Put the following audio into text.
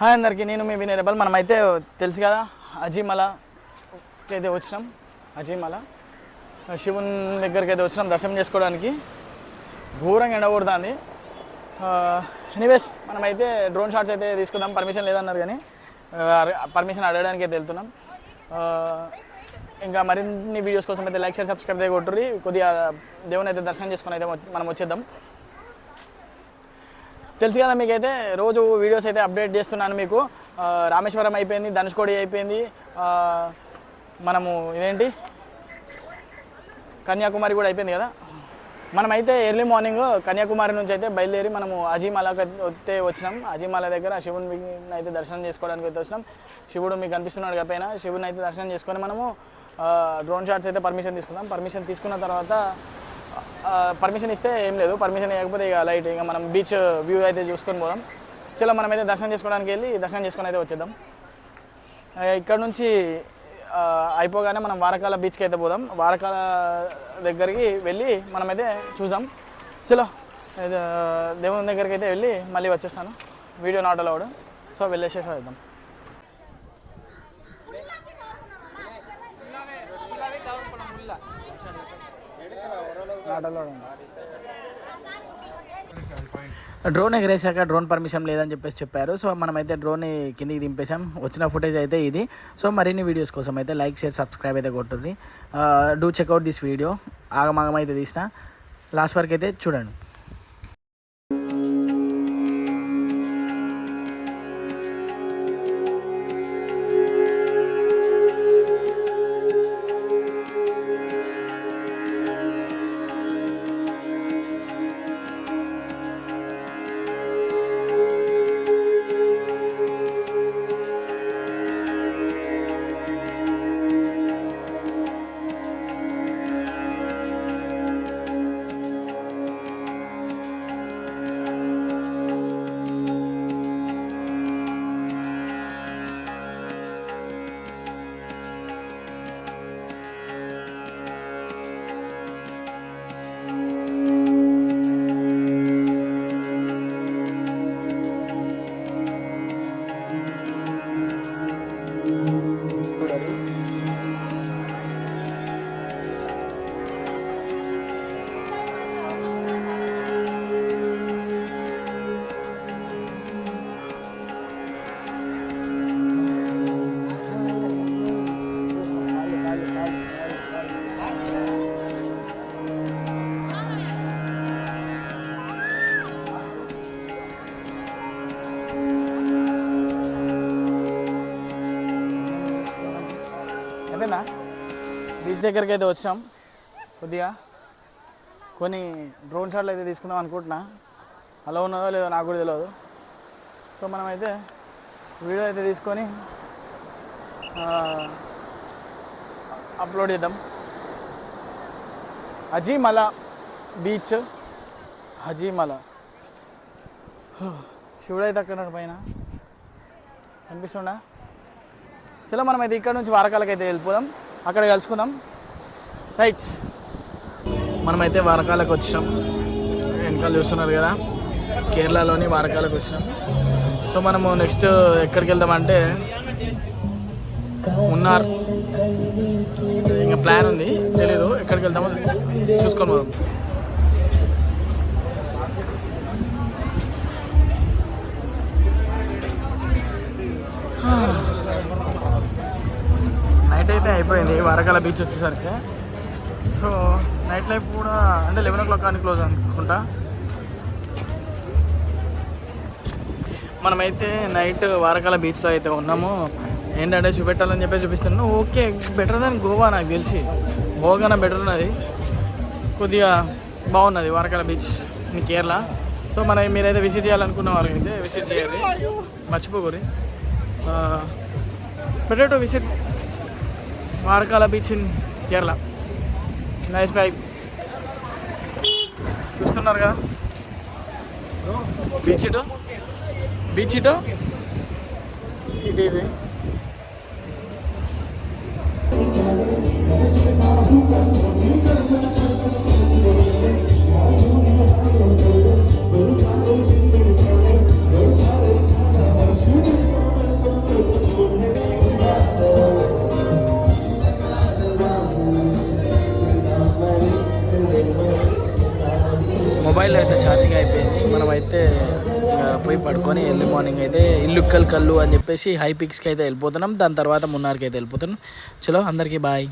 Hi అందరికీ, నేను మీ Vinay rebel. మనమైతే తెలుసు కదా అజీమలకి అయితే వచ్చినాం. అజీమల శివుని దగ్గరికి అయితే వచ్చినాం దర్శనం చేసుకోవడానికి. ఘోరంగా ఎండకూడదు. ఎనీవేస్ మనమైతే డ్రోన్ షాట్స్ అయితే తీసుకుందాం. పర్మిషన్ లేదన్నారు కానీ పర్మిషన్ అడగడానికి అయితే వెళ్తున్నాం. ఇంకా మరిన్ని వీడియోస్ కోసం అయితే లైక్ షేర్ సబ్స్క్రైబ్ అయితే కొట్టుర్రి. కొద్దిగా దేవుని అయితే దర్శనం చేసుకుని అయితే మనం వచ్చేద్దాం. తెలుసు కదా మీకైతే రోజు వీడియోస్ అయితే అప్డేట్ చేస్తున్నాను మీకు. రామేశ్వరం అయిపోయింది, ధనుష్కోడి అయిపోయింది, మనము ఇదేంటి కన్యాకుమారి కూడా అయిపోయింది కదా. మనమైతే ఎర్లీ మార్నింగ్ కన్యాకుమారి నుంచి అయితే బయలుదేరి మనము అజీమలకి అయితే వచ్చినాం. అజీమల దగ్గర శివుని అయితే దర్శనం చేసుకోవడానికి అయితే వచ్చినాం. శివుడు మీకు కనిపిస్తున్నాడు కాబట్టి శివుని అయితే దర్శనం చేసుకొని మనము డ్రోన్ షాట్స్ అయితే పర్మిషన్ తీసుకుందాం. పర్మిషన్ తీసుకున్న తర్వాత పర్మిషన్ ఇస్తే ఏం లేదు, పర్మిషన్ ఇవ్వకపోతే ఇక లైట్ ఇక మనం బీచ్ వ్యూ అయితే చూసుకొని పోదాం. చలో మనమైతే దర్శనం చేసుకోవడానికి వెళ్ళి దర్శనం చేసుకొని అయితే వచ్చేద్దాం. ఇక్కడ నుంచి అయిపోగానే మనం వారకాల బీచ్కి అయితే పోదాం. వారకాల దగ్గరికి వెళ్ళి మనమైతే చూద్దాం. చలో దేవుని దగ్గరికి అయితే వెళ్ళి మళ్ళీ వచ్చేస్తాను. వీడియో నాట్ అలౌడ్, సో వెళ్ళేసేసి వెళ్దాం. డ్రోన్ ఎగరేసాక డ్రోన్ పర్మిషన్ లేదని చెప్పారు. సో మనమైతే డ్రోన్ కిందికి దింపేసాం. వచ్చిన ఫుటేజ్ అయితే ఇది. సో మరిన్ని వీడియోస్ కోసం అయితే లైక్ షేర్ సబ్స్క్రైబ్ అయితే కొట్టుర్రి. Do check out this video. ఆగమాగం అయితే తీసిన, లాస్ట్ వరకు అయితే చూడండి. అయిపోయిందా? బీచ్ దగ్గరికి అయితే వచ్చినాం. కొద్దిగా కొన్ని డ్రోన్ షాట్లు అయితే తీసుకుందాం అనుకుంటున్నా. అలా ఉన్నదో లేదో నాకు కూడా తెలియదు. సో మనమైతే వీడియో అయితే తీసుకొని అప్లోడ్ చేద్దాం. అజీమల బీచ్, అజీమల. శివుడు అయితే అక్కడ పైన కనిపిస్తుండా. చలో మనమైతే ఇక్కడ నుంచి వారకాలకి అయితే వెళ్ళిపోదాం, అక్కడ కలుసుకుందాం. రైట్, మనమైతే వారకాలకు వచ్చాం. వెనకాల చూస్తున్నారు కదా, కేరళలోని వారకాలకు వచ్చినాం. సో మనము నెక్స్ట్ ఎక్కడికి వెళ్దామంటే మున్నార్. ఇంకా ప్లాన్ ఉంది, తెలీదు ఎక్కడికి వెళ్దామో చూసుకొని పోదాం. నైట్ అయితే అయిపోయింది వారకాల బీచ్ వచ్చేసరికి. సో నైట్ లైఫ్ కూడా అంటే 11 o'clock కానీ క్లోజ్ అనుకుంటా. మనమైతే నైట్ వారకాల బీచ్లో అయితే ఉన్నాము. ఏంటంటే చూపెట్టాలని చూపిస్తున్నాను. ఓకే, బెటర్ దాన్ గోవా నాకు తెలిసి. గోవా కన్నా బెటర్ ఉన్నది, కొద్దిగా బాగున్నది Varkala beach in Kerala. So మీరైతే విజిట్ చేయాలనుకున్న వారు అయితే విజిట్ చేయాలి, మర్చిపోకూరి. Better to visit Varkala beach in Kerala. Nice vibe. చూస్తున్నారు కదా బీచ్ ఇటు ఇది. మొబైల్లో అయితే ఛార్జింగ్ అయిపోయింది. మనమైతే ఇక పోయి పడుకొని ఎర్లీ మార్నింగ్ అయితే ఇల్లుక్కల్ కల్లు అని చెప్పేసి హై పిక్స్కి అయితే వెళ్ళిపోతున్నాం. దాని తర్వాత మున్నార్కి అయితే వెళ్ళిపోతున్నాం. చలో అందరికీ బాయ్.